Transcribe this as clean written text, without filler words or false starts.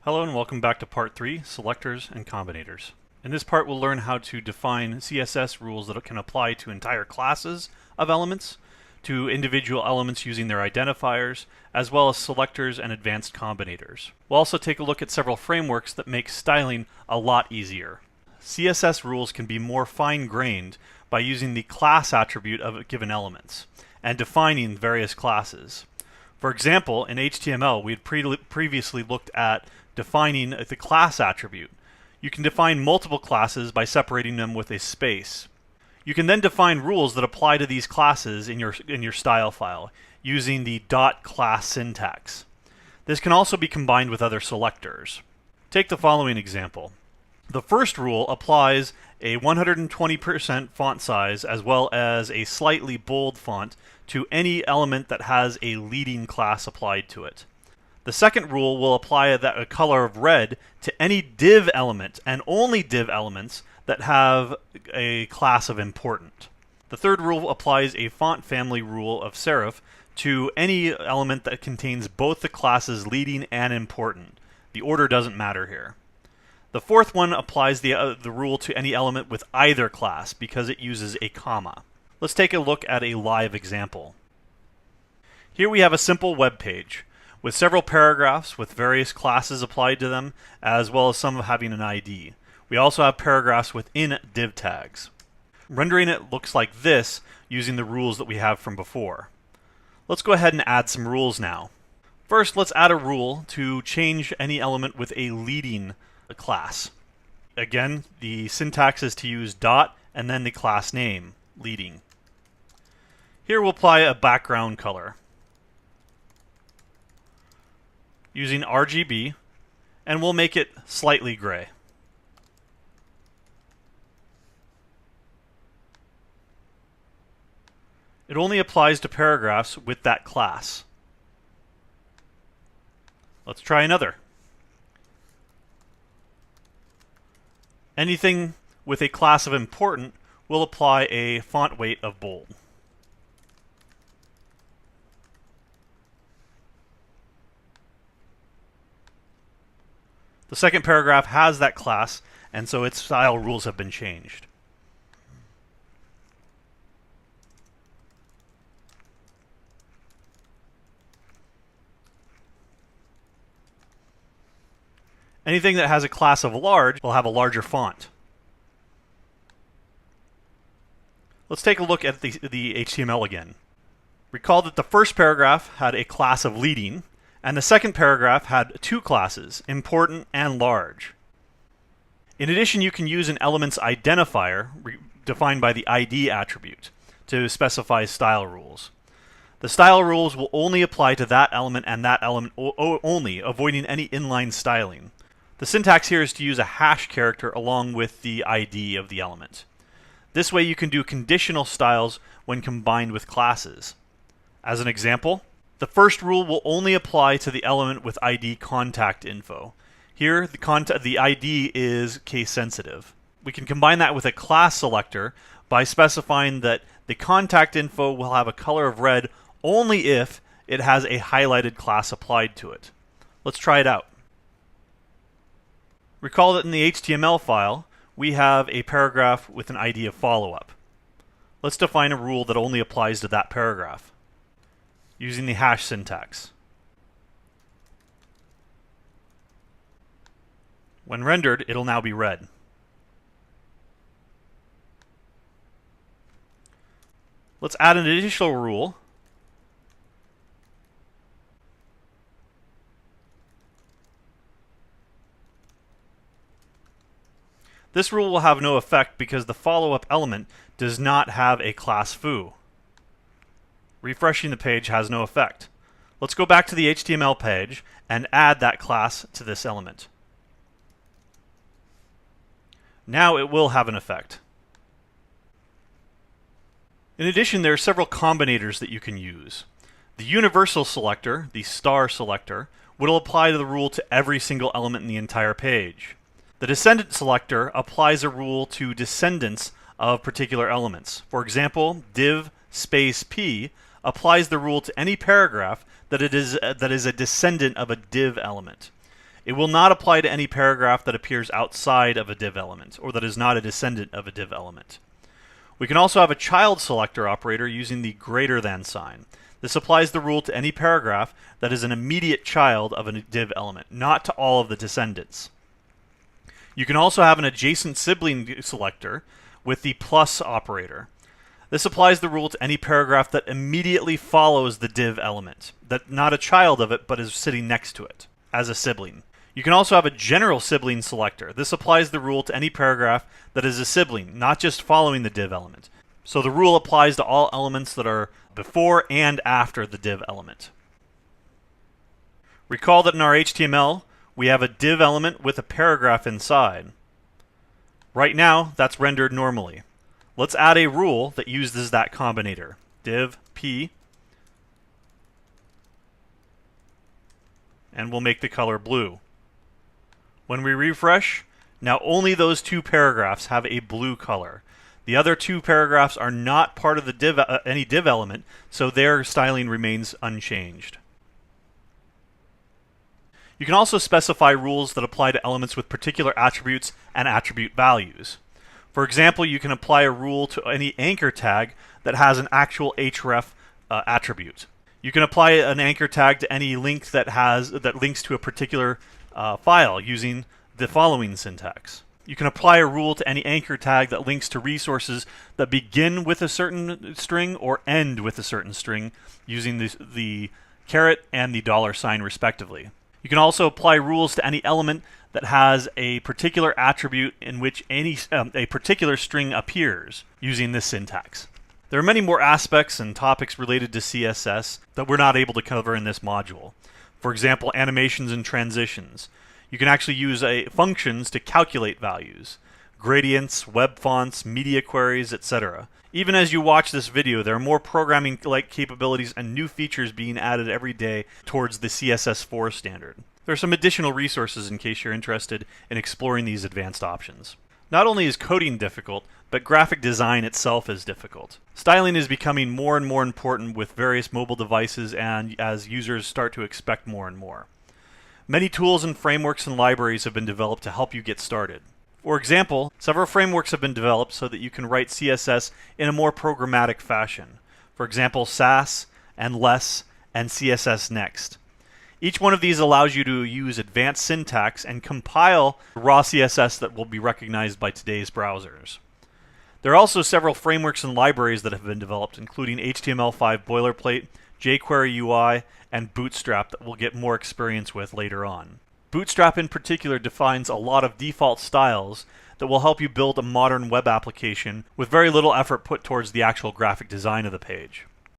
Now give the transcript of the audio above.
Hello and welcome back to part 3, Selectors and Combinators. In this part we'll learn how to define CSS rules that can apply to entire classes of elements, to individual elements using their identifiers, as well as selectors and advanced combinators. We'll also take a look at several frameworks that make styling a lot easier. CSS rules can be more fine-grained by using the class attribute of given elements and defining various classes. For example, in HTML, we had previously looked at defining the class attribute. You can define multiple classes by separating them with a space. You can then define rules that apply to these classes in your style file using the .class syntax. This can also be combined with other selectors. Take the following example. The first rule applies a 120% font size as well as a slightly bold font to any element that has a leading class applied to it. The second rule will apply a color of red to any div element and only div elements that have a class of important. The third rule applies a font family rule of serif to any element that contains both the classes leading and important. The order doesn't matter here. The fourth one applies the rule to any element with either class because it uses a comma. Let's take a look at a live example. Here we have a simple web page with several paragraphs with various classes applied to them, as well as some having an ID. We also have paragraphs within div tags. Rendering it looks like this using the rules that we have from before. Let's go ahead and add some rules now. First, let's add a rule to change any element with a leading class. Again, the syntax is to use dot and then the class name, leading. Here we'll apply a background color using RGB, and we'll make it slightly gray. It only applies to paragraphs with that class. Let's try another. Anything with a class of important will apply a font weight of bold. The second paragraph has that class, and so its style rules have been changed. Anything that has a class of large will have a larger font. Let's take a look at the HTML again. Recall that the first paragraph had a class of leading, and the second paragraph had two classes, important and large. In addition, you can use an element's identifier, defined by the ID attribute, to specify style rules. The style rules will only apply to that element and that element only, avoiding any inline styling. The syntax here is to use a hash character along with the ID of the element. This way you can do conditional styles when combined with classes. As an example, the first rule will only apply to the element with ID contact info. Here, the ID is case sensitive. We can combine that with a class selector by specifying that the contact info will have a color of red only if it has a highlighted class applied to it. Let's try it out. Recall that in the HTML file, we have a paragraph with an ID of follow-up. Let's define a rule that only applies to that paragraph using the hash syntax. When rendered, it'll now be red. Let's add an additional rule . This rule will have no effect because the follow-up element does not have a class foo. Refreshing the page has no effect. Let's go back to the HTML page and add that class to this element. Now it will have an effect. In addition, there are several combinators that you can use. The universal selector, the star selector, will apply the rule to every single element in the entire page. The descendant selector applies a rule to descendants of particular elements. For example, div space p applies the rule to any paragraph that is a descendant of a div element. It will not apply to any paragraph that appears outside of a div element, or that is not a descendant of a div element. We can also have a child selector operator using the greater than sign. This applies the rule to any paragraph that is an immediate child of a div element, not to all of the descendants. You can also have an adjacent sibling selector with the plus operator. This applies the rule to any paragraph that immediately follows the div element, that not a child of it, but is sitting next to it, as a sibling. You can also have a general sibling selector. This applies the rule to any paragraph that is a sibling, not just following the div element. So the rule applies to all elements that are before and after the div element. Recall that in our HTML, we have a div element with a paragraph inside. Right now, that's rendered normally. Let's add a rule that uses that combinator. Div p, and we'll make the color blue. When we refresh, now only those two paragraphs have a blue color. The other two paragraphs are not part of the any div element, so their styling remains unchanged. You can also specify rules that apply to elements with particular attributes and attribute values. For example, you can apply a rule to any anchor tag that has an actual href attribute. You can apply an anchor tag to any link that links to a particular file using the following syntax. You can apply a rule to any anchor tag that links to resources that begin with a certain string or end with a certain string using the caret and the $sign respectively. You can also apply rules to any element that has a particular attribute in which a particular string appears using this syntax. There are many more aspects and topics related to CSS that we're not able to cover in this module. For example, animations and transitions. You can actually use functions to calculate values, gradients, web fonts, media queries, etc. Even as you watch this video, there are more programming-like capabilities and new features being added every day towards the CSS4 standard. There are some additional resources in case you're interested in exploring these advanced options. Not only is coding difficult, but graphic design itself is difficult. Styling is becoming more and more important with various mobile devices and as users start to expect more and more. Many tools and frameworks and libraries have been developed to help you get started. For example, several frameworks have been developed so that you can write CSS in a more programmatic fashion. For example, Sass and Less and CSS Next. Each one of these allows you to use advanced syntax and compile raw CSS that will be recognized by today's browsers. There are also several frameworks and libraries that have been developed, including HTML5 Boilerplate, jQuery UI, and Bootstrap that we'll get more experience with later on. Bootstrap in particular defines a lot of default styles that will help you build a modern web application with very little effort put towards the actual graphic design of the page.